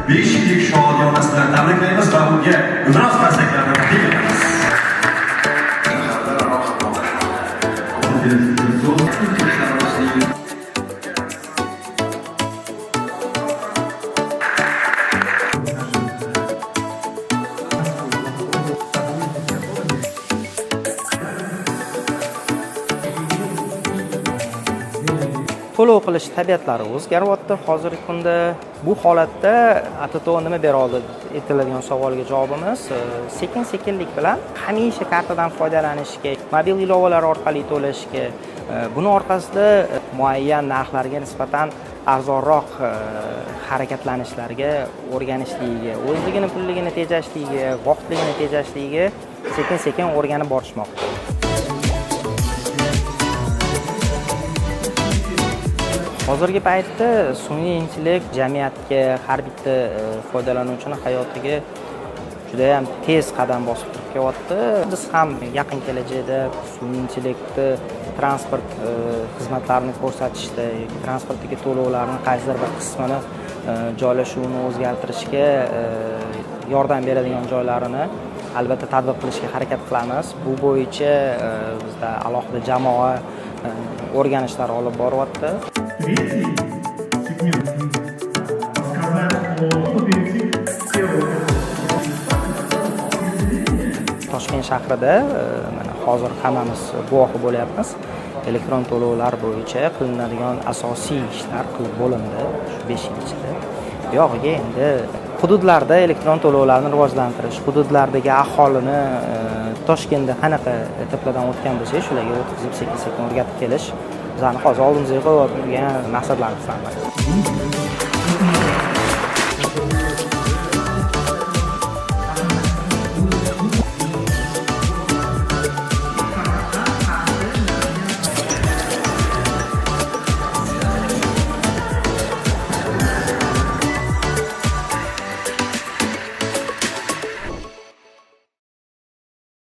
5 yillik shodiyonasi bilan tabriklaymiz va unga biroz qarsaklarni taqdim etamiz. To'lov qilish tabiatlari o'zgaryapti hozirgi kunda. Bu holatda ATTO nima bera oldi aytiladigan savolga javobimiz sekin-sekinlik bilan hamisha kartadan foydalanishga, mobil ilovalar orqali to'lashga, buni orqasida muayyan narxlarga nisbatan arzonroq harakatlanishlarga o'rganishligiga, o'zligini pulligini tejashligiga, vaqtligini tejashligiga sekin-sekin o'rganib borishmoqda. Hozirgi paytda sun'iy intellekt jamiyatga, har bitta foydalanuvchini hayotiga juda ham tez qadam bosib turib kelyapti. Biz ham yaqin kelajakda sun'iy intellektni transport xizmatlarini ko'rsatishda, transportdagi to'lovlarning qaysidir bir qismini joylashuvini o'zgartirishga yordam beradigan joylarini albatta tatbiq qilishga harakat qilamiz. Bu bo'yicha bizda alohida jamoa o'rganishlar olib boryapti. Третий сегмент рассказать о объективе первого. Toshkent shahrida mana hozir hammamiz guvohi bo'lyapmiz. Elektron to'lovlar bo'yicha qilinadigan asosiy ishlar qilib bo'lindi shu 5 yil ichida. Buyog'iga endi hududlarda elektron to'lovlarni rivojlantirish, hududlardagi aholini Toshkentda qanaqa etaplardan o'tgan bo'lsa, shularga o'tkazib sekin-sekin o'rgatib kelish bizning hozir oldimizga qo'yib turgan maqsadlarimizdan biri.